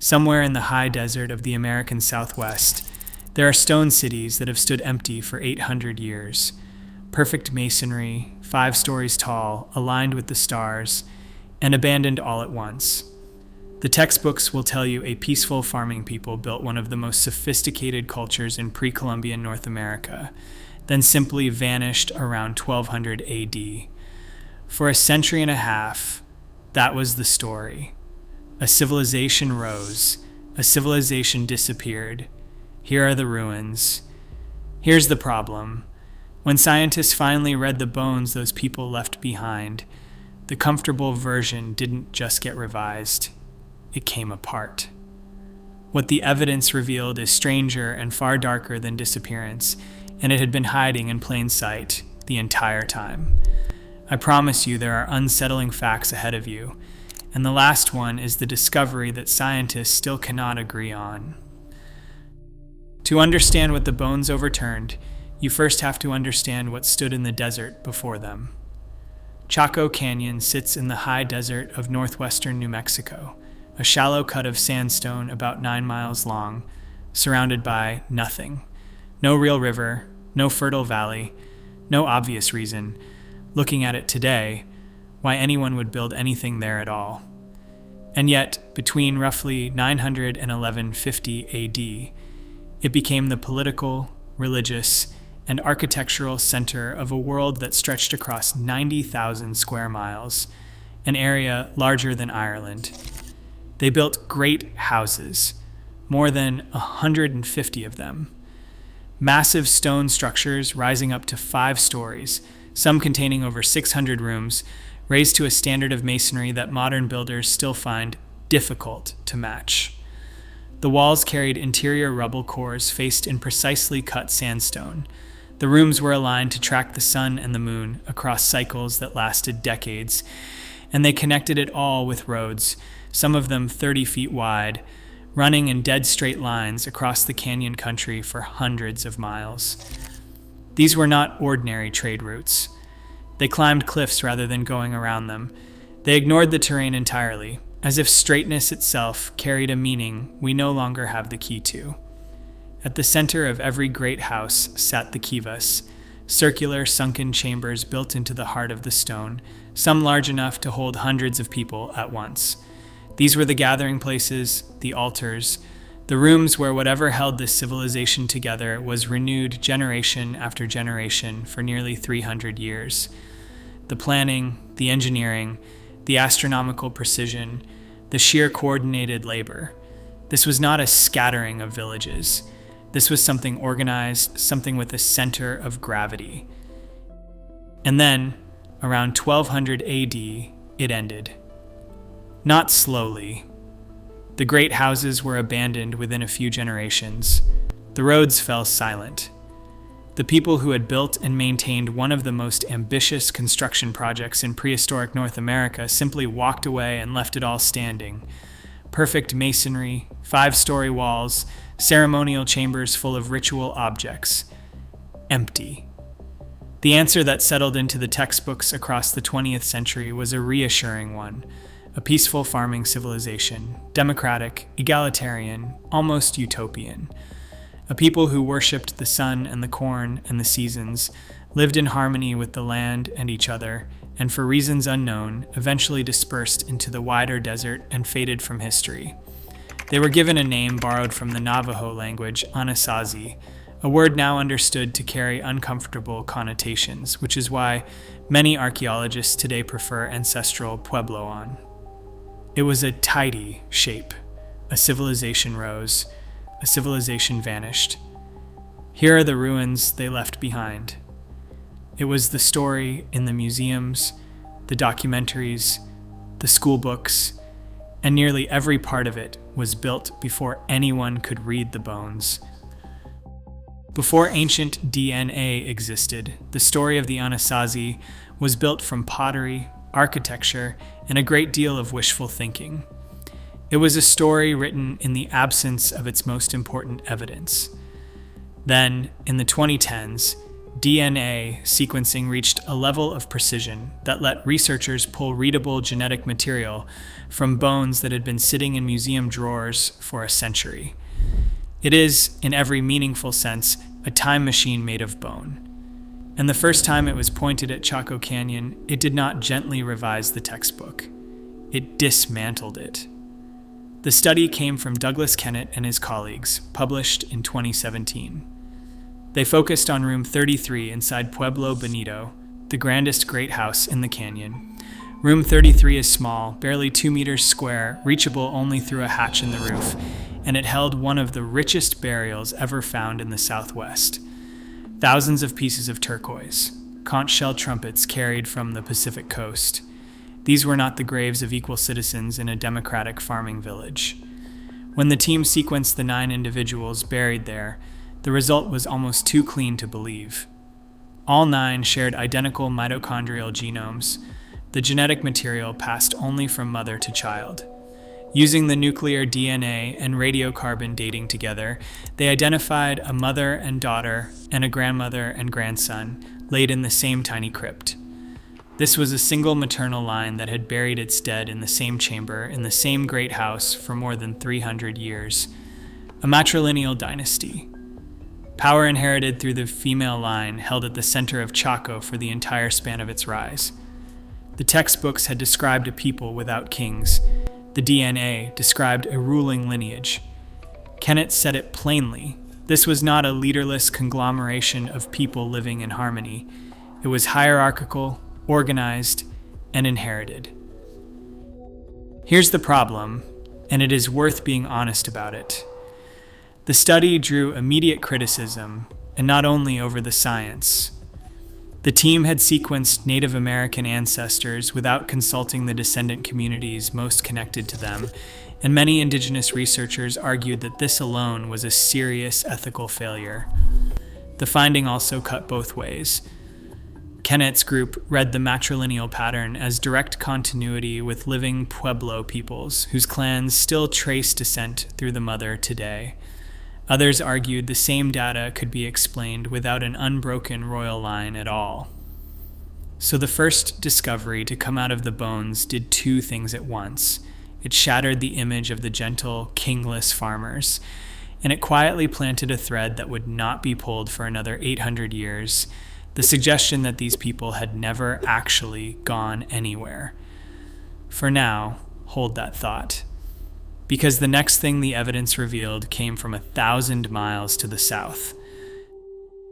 Somewhere in the high desert of the American Southwest, there are stone cities that have stood empty for 800 years. Perfect masonry, 5 stories tall, aligned with the stars, and abandoned all at once. The textbooks will tell you a peaceful farming people built one of the most sophisticated cultures in pre-Columbian North America, then simply vanished around 1200 AD. For a century and a half, that was the story. A civilization rose, a civilization disappeared. Here are the ruins. Here's the problem. When scientists finally read the bones those people left behind, the comfortable version didn't just get revised, it came apart. What the evidence revealed is stranger and far darker than disappearance, and it had been hiding in plain sight the entire time. I promise you there are unsettling facts ahead of you, and the last one is the discovery that scientists still cannot agree on. To understand what the bones overturned, you first have to understand what stood in the desert before them. Chaco Canyon sits in the high desert of northwestern New Mexico, a shallow cut of sandstone about 9 miles long, surrounded by nothing. No real river, no fertile valley, no obvious reason, looking at it today, why anyone would build anything there at all. And yet, between roughly 900 and 1150 AD, it became the political, religious, and architectural center of a world that stretched across 90,000 square miles, an area larger than Ireland. They built great houses, more than 150 of them. Massive stone structures rising up to 5 stories, some containing over 600 rooms, raised to a standard of masonry that modern builders still find difficult to match. The walls carried interior rubble cores faced in precisely cut sandstone. The rooms were aligned to track the sun and the moon across cycles that lasted decades, and they connected it all with roads, some of them 30 feet wide, running in dead straight lines across the canyon country for hundreds of miles. These were not ordinary trade routes. They climbed cliffs rather than going around them. They ignored the terrain entirely, as if straightness itself carried a meaning we no longer have the key to. At the center of every great house sat the kivas, circular sunken chambers built into the heart of the stone, some large enough to hold hundreds of people at once. These were the gathering places, the altars, the rooms where whatever held this civilization together was renewed generation after generation for nearly 300 years. The planning, the engineering, the astronomical precision, the sheer coordinated labor. This was not a scattering of villages. This was something organized, something with a center of gravity. And then, around 1200 AD, it ended. Not slowly. The great houses were abandoned within a few generations. The roads fell silent. The people who had built and maintained one of the most ambitious construction projects in prehistoric North America simply walked away and left it all standing. Perfect masonry, 5-story walls, ceremonial chambers full of ritual objects. Empty. The answer that settled into the textbooks across the 20th century was a reassuring one. A peaceful farming civilization, democratic, egalitarian, almost utopian. A people who worshipped the sun and the corn and the seasons, lived in harmony with the land and each other, and for reasons unknown, eventually dispersed into the wider desert and faded from history. They were given a name borrowed from the Navajo language, ANASAZI, a word now understood to carry uncomfortable connotations, which is why many archaeologists today prefer ancestral Pueblo. It was a tidy shape. A civilization rose. A civilization vanished. Here are the ruins they left behind. It was the story in the museums, the documentaries, the school books, and nearly every part of it was built before anyone could read the bones. Before ancient DNA existed, the story of the ANASAZI was built from pottery, architecture, and a great deal of wishful thinking. It was a story written in the absence of its most important evidence. Then, in the 2010s, DNA sequencing reached a level of precision that let researchers pull readable genetic material from bones that had been sitting in museum drawers for a century. It is, in every meaningful sense, a time machine made of bone. And the first time it was pointed at Chaco Canyon, it did not gently revise the textbook. It dismantled it. The study came from Douglas Kennett and his colleagues, published in 2017. They focused on room 33 inside Pueblo Bonito, the grandest great house in the canyon. Room 33 is small, barely 2 meters square, reachable only through a hatch in the roof, and it held one of the richest burials ever found in the Southwest. Thousands of pieces of turquoise, conch shell trumpets carried from the Pacific coast. These were not the graves of equal citizens in a democratic farming village. When the team sequenced the 9 individuals buried there, the result was almost too clean to believe. All 9 shared identical mitochondrial genomes, the genetic material passed only from mother to child. Using the nuclear DNA and radiocarbon dating together, they identified a mother and daughter and a grandmother and grandson laid in the same tiny crypt. This was a single maternal line that had buried its dead in the same chamber in the same great house for more than 300 years. A matrilineal dynasty. Power inherited through the female line held at the center of Chaco for the entire span of its rise. The textbooks had described a people without kings. The DNA described a ruling lineage. Kennett said it plainly. This was not a leaderless conglomeration of people living in harmony. It was hierarchical, organized, and inherited. Here's the problem, and it is worth being honest about it. The study drew immediate criticism, and not only over the science. The team had sequenced Native American ancestors without consulting the descendant communities most connected to them, and many indigenous researchers argued that this alone was a serious ethical failure. The finding also cut both ways. Kennett's group read the matrilineal pattern as direct continuity with living Pueblo peoples, whose clans still trace descent through the mother today. Others argued the same data could be explained without an unbroken royal line at all. So the first discovery to come out of the bones did 2 things at once. It shattered the image of the gentle, kingless farmers, and it quietly planted a thread that would not be pulled for another 800 years, the suggestion that these people had never actually gone anywhere. For now, hold that thought. Because the next thing the evidence revealed came from 1,000 miles to the south.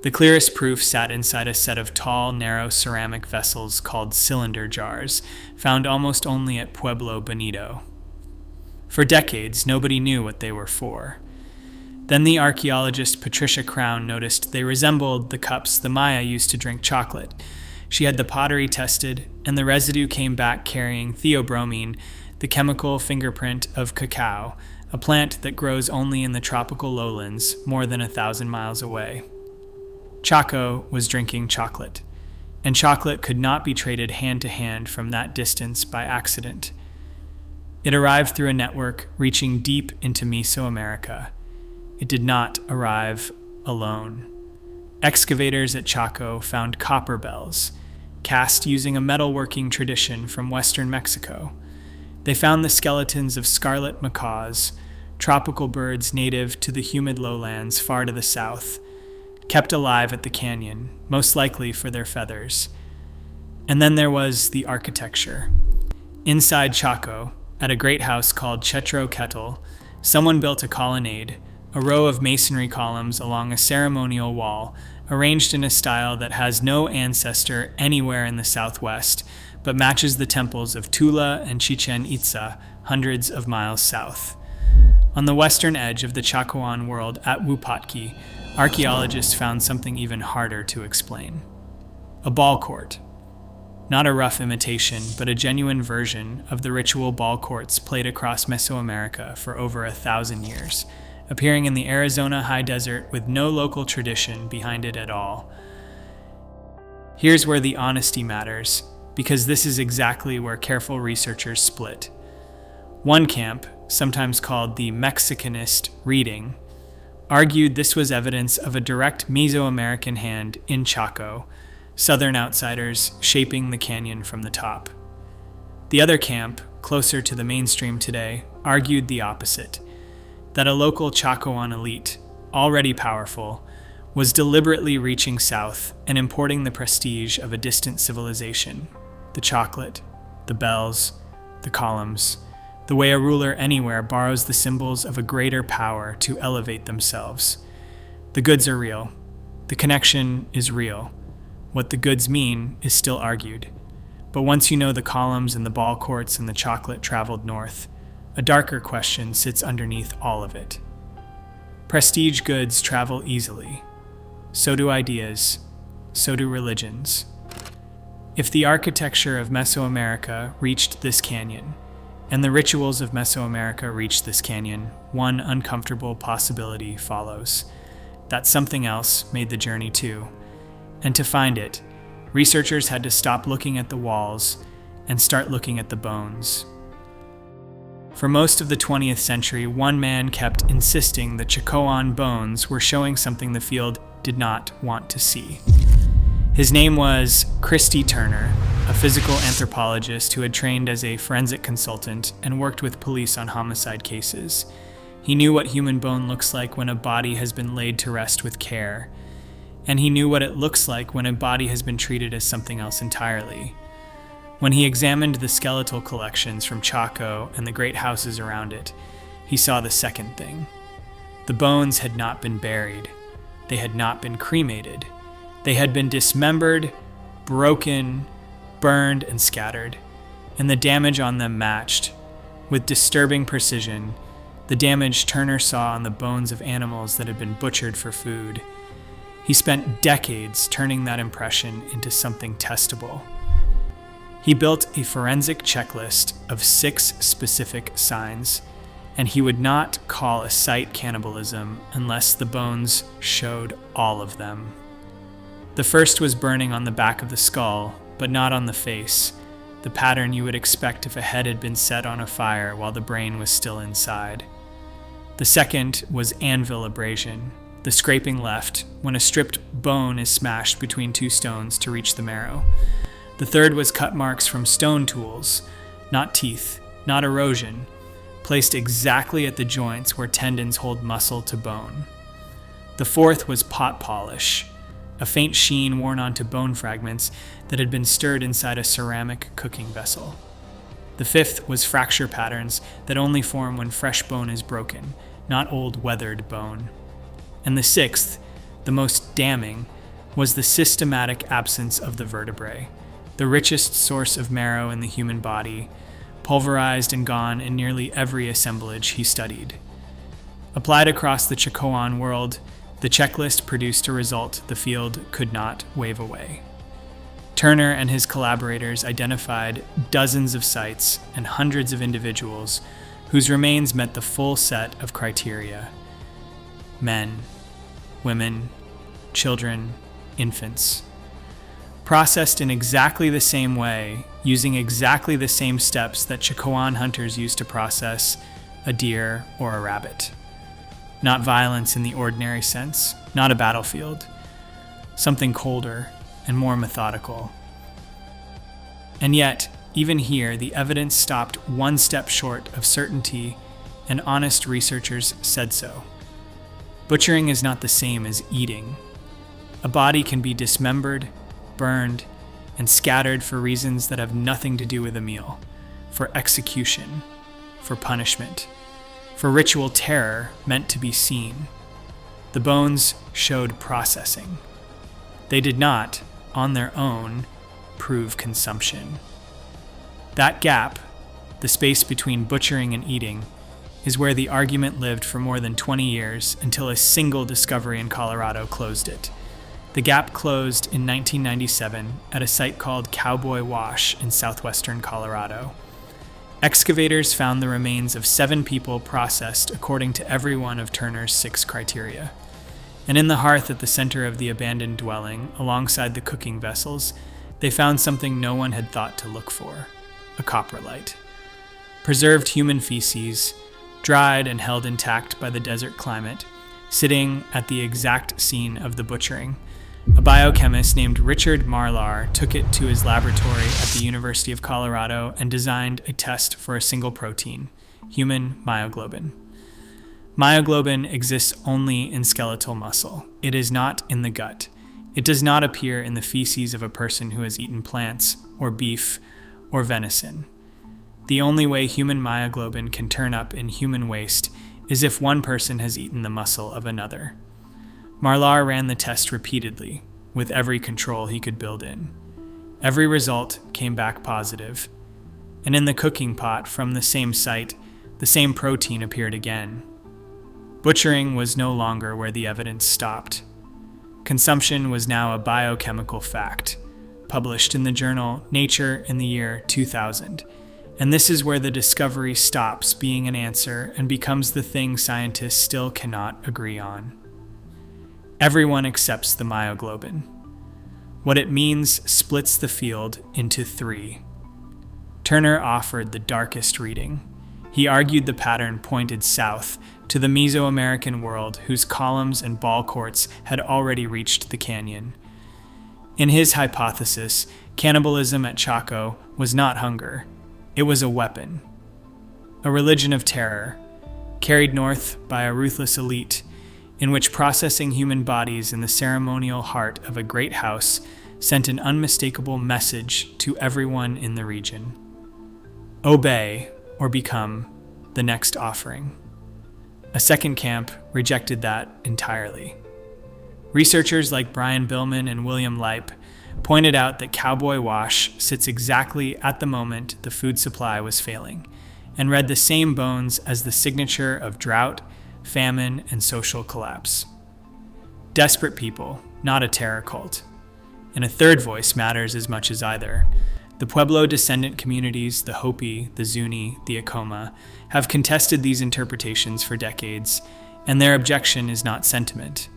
The clearest proof sat inside a set of tall, narrow ceramic vessels called cylinder jars, found almost only at Pueblo Bonito. For decades, nobody knew what they were for. Then the archaeologist Patricia Crown noticed they resembled the cups the Maya used to drink chocolate. She had the pottery tested, and the residue came back carrying theobromine, the chemical fingerprint of cacao, a plant that grows only in the tropical lowlands more than 1,000 miles away. Chaco was drinking chocolate, and chocolate could not be traded hand to hand from that distance by accident. It arrived through a network reaching deep into Mesoamerica. It did not arrive alone. Excavators at Chaco found copper bells, cast using a metalworking tradition from western Mexico. They found the skeletons of scarlet macaws, tropical birds native to the humid lowlands far to the south, kept alive at the canyon, most likely for their feathers. And then there was the architecture. Inside Chaco, at a great house called Chetro Kettle, someone built a colonnade, a row of masonry columns along a ceremonial wall, arranged in a style that has no ancestor anywhere in the southwest, but matches the temples of Tula and Chichen Itza, hundreds of miles south. On the western edge of the Chacoan world at Wupatki, archaeologists found something even harder to explain. A ball court. Not a rough imitation, but a genuine version of the ritual ball courts played across Mesoamerica for over 1,000 years, appearing in the Arizona high desert with no local tradition behind it at all. Here's where the honesty matters, because this is exactly where careful researchers split. One camp, sometimes called the Mexicanist reading, argued this was evidence of a direct Mesoamerican hand in Chaco, southern outsiders shaping the canyon from the top. The other camp, closer to the mainstream today, argued the opposite, that a local Chacoan elite, already powerful, was deliberately reaching south and importing the prestige of a distant civilization, the chocolate, the bells, the columns, the way a ruler anywhere borrows the symbols of a greater power to elevate themselves. The goods are real. The connection is real. What the goods mean is still argued. But once you know the columns and the ball courts and the chocolate traveled north, a darker question sits underneath all of it. Prestige goods travel easily. So do ideas. So do religions. If the architecture of Mesoamerica reached this canyon, and the rituals of Mesoamerica reached this canyon, one uncomfortable possibility follows: that something else made the journey too. And to find it, researchers had to stop looking at the walls and start looking at the bones. For most of the 20th century, one man kept insisting the Chacoan bones were showing something the field did not want to see. His name was Christy Turner, a physical anthropologist who had trained as a forensic consultant and worked with police on homicide cases. He knew what human bone looks like when a body has been laid to rest with care, and he knew what it looks like when a body has been treated as something else entirely. When he examined the skeletal collections from Chaco and the great houses around it, he saw the second thing. The bones had not been buried. They had not been cremated. They had been dismembered, broken, burned, and scattered, and the damage on them matched, with disturbing precision, the damage Turner saw on the bones of animals that had been butchered for food. He spent decades turning that impression into something testable. He built a forensic checklist of 6 specific signs, and he would not call a site cannibalism unless the bones showed all of them. The first was burning on the back of the skull, but not on the face, the pattern you would expect if a head had been set on a fire while the brain was still inside. The second was anvil abrasion, the scraping left when a stripped bone is smashed between 2 stones to reach the marrow. The third was cut marks from stone tools, not teeth, not erosion, placed exactly at the joints where tendons hold muscle to bone. The fourth was pot polish, a faint sheen worn onto bone fragments that had been stirred inside a ceramic cooking vessel. The fifth was fracture patterns that only form when fresh bone is broken, not old weathered bone. And the sixth, the most damning, was the systematic absence of the vertebrae, the richest source of marrow in the human body, pulverized and gone in nearly every assemblage he studied. Applied across the Chacoan world, the checklist produced a result the field could not wave away. Turner and his collaborators identified dozens of sites and hundreds of individuals whose remains met the full set of criteria: men, women, children, infants. Processed in exactly the same way, using exactly the same steps that Chacoan hunters used to process a deer or a rabbit. Not violence in the ordinary sense, not a battlefield. Something colder and more methodical. And yet, even here, the evidence stopped one step short of certainty, and honest researchers said so. Butchering is not the same as eating. A body can be dismembered, burned, and scattered for reasons that have nothing to do with a meal, for execution, for punishment, for ritual terror meant to be seen. The bones showed processing. They did not, on their own, prove consumption. That gap, the space between butchering and eating, is where the argument lived for more than 20 years until a single discovery in Colorado closed it. The gap closed in 1997 at a site called Cowboy Wash in southwestern Colorado. Excavators found the remains of 7 people processed according to every one of Turner's 6 criteria. And in the hearth at the center of the abandoned dwelling, alongside the cooking vessels, they found something no one had thought to look for: a coprolite. Preserved human feces, dried and held intact by the desert climate, sitting at the exact scene of the butchering. A biochemist named Richard Marlar took it to his laboratory at the University of Colorado and designed a test for a single protein, human myoglobin. Myoglobin exists only in skeletal muscle. It is not in the gut. It does not appear in the feces of a person who has eaten plants, or beef, or venison. The only way human myoglobin can turn up in human waste is if one person has eaten the muscle of another. Marlar ran the test repeatedly, with every control he could build in. Every result came back positive, and in the cooking pot from the same site, the same protein appeared again. Butchering was no longer where the evidence stopped. Consumption was now a biochemical fact, published in the journal Nature in the year 2000. And this is where the discovery stops being an answer and becomes the thing scientists still cannot agree on. Everyone accepts the myoglobin. What it means splits the field into three. Turner offered the darkest reading. He argued the pattern pointed south to the Mesoamerican world whose columns and ball courts had already reached the canyon. In his hypothesis, cannibalism at Chaco was not hunger. It was a weapon, a religion of terror, carried north by a ruthless elite, in which processing human bodies in the ceremonial heart of a great house sent an unmistakable message to everyone in the region. Obey or become the next offering. A second camp rejected that entirely. Researchers like Brian Billman and William Leip pointed out that cowboy wash sits exactly at the moment the food supply was failing, and read the same bones as the signature of drought, famine, and social collapse. Desperate people, not a terror cult. And a third voice matters as much as either. The Pueblo descendant communities, the Hopi, the Zuni, the Acoma, have contested these interpretations for decades, and their objection is not sentiment.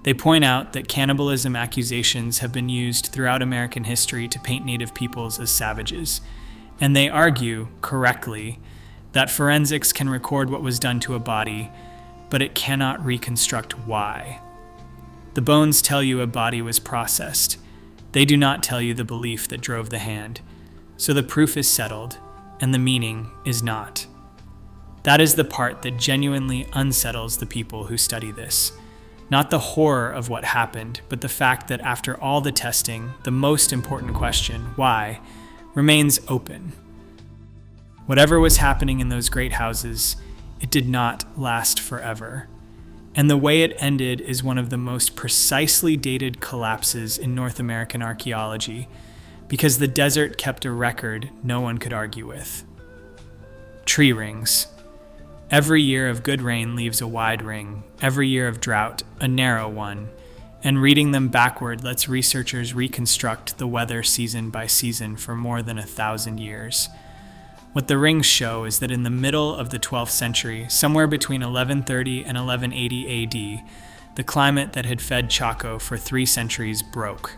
They point out that cannibalism accusations have been used throughout American history to paint Native peoples as savages, and they argue, correctly, that forensics can record what was done to a body, but it cannot reconstruct why. The bones tell you a body was processed. They do not tell you the belief that drove the hand. So the proof is settled, and the meaning is not. That is the part that genuinely unsettles the people who study this. Not the horror of what happened, but the fact that after all the testing, the most important question, why, remains open. Whatever was happening in those great houses, it did not last forever. And the way it ended is one of the most precisely dated collapses in North American archaeology, because the desert kept a record no one could argue with. Tree rings. Every year of good rain leaves a wide ring, every year of drought, a narrow one, and reading them backward lets researchers reconstruct the weather season by season for more than 1,000 years. What the rings show is that in the middle of the 12th century, somewhere between 1130 and 1180 AD, the climate that had fed Chaco for 3 centuries broke.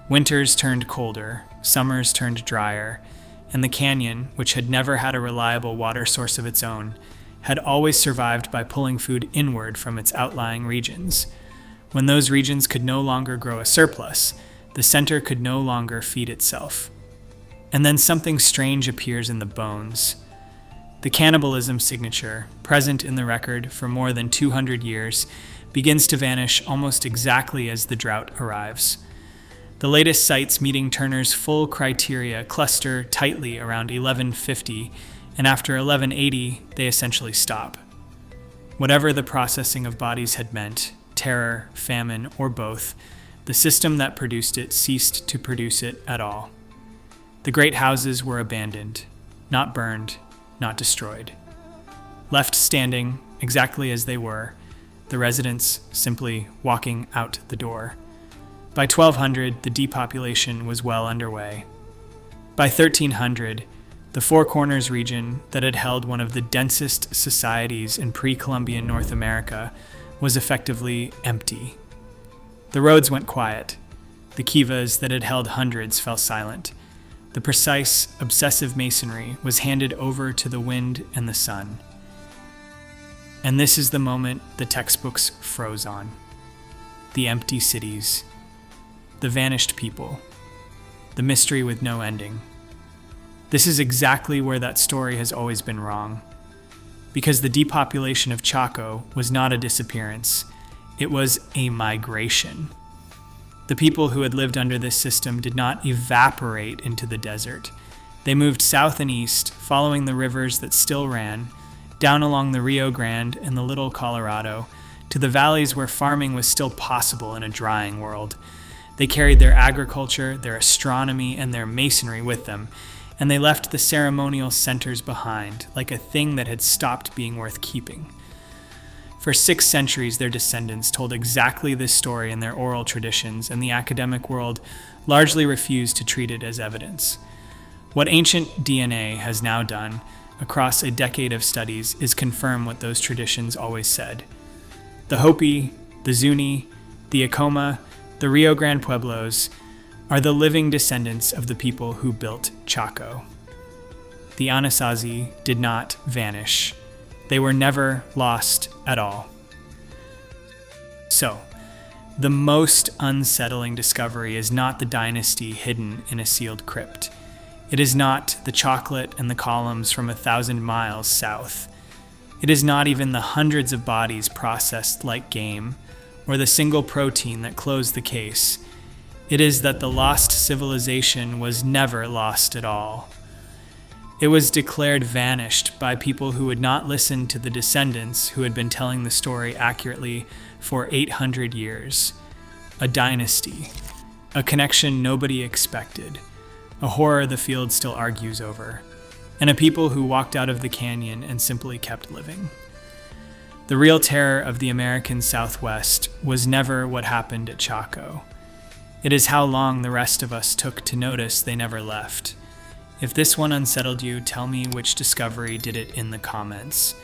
Winters turned colder, summers turned drier, and the canyon, which had never had a reliable water source of its own, had always survived by pulling food inward from its outlying regions. When those regions could no longer grow a surplus, the center could no longer feed itself. And then something strange appears in the bones. The cannibalism signature, present in the record for more than 200 years, begins to vanish almost exactly as the drought arrives. The latest sites meeting Turner's full criteria cluster tightly around 1150, and after 1180, they essentially stop. Whatever the processing of bodies had meant, terror, famine, or both, the system that produced it ceased to produce it at all. The great houses were abandoned, not burned, not destroyed. Left standing exactly as they were, the residents simply walking out the door. By 1200, the depopulation was well underway. By 1300, the Four Corners region that had held one of the densest societies in pre-Columbian North America was effectively empty. The roads went quiet. The kivas that had held hundreds fell silent. The precise, obsessive masonry was handed over to the wind and the sun. And this is the moment the textbooks froze on. The empty cities, the vanished people, the mystery with no ending. This is exactly where that story has always been wrong. Because the depopulation of Chaco was not a disappearance, it was a migration. The people who had lived under this system did not evaporate into the desert. They moved south and east, following the rivers that still ran, down along the Rio Grande and the Little Colorado, to the valleys where farming was still possible in a drying world. They carried their agriculture, their astronomy, and their masonry with them, and they left the ceremonial centers behind, like a thing that had stopped being worth keeping. For 6 centuries, their descendants told exactly this story in their oral traditions, and the academic world largely refused to treat it as evidence. What ancient DNA has now done, across a decade of studies, is confirm what those traditions always said. The Hopi, the Zuni, the Acoma, the Rio Grande Pueblos are the living descendants of the people who built Chaco. The ANASAZI did not vanish. They were never lost at all. So, the most unsettling discovery is not the dynasty hidden in a sealed crypt. It is not the chocolate and the columns from 1,000 miles south. It is not even the hundreds of bodies processed like game, or the single protein that closed the case. It is that the lost civilization was never lost at all. It was declared vanished by people who would not listen to the descendants who had been telling the story accurately for 800 years. A dynasty. A connection nobody expected. A horror the field still argues over. And a people who walked out of the canyon and simply kept living. The real terror of the American Southwest was never what happened at Chaco. It is how long the rest of us took to notice they never left. If this one unsettled you, tell me which discovery did it in the comments.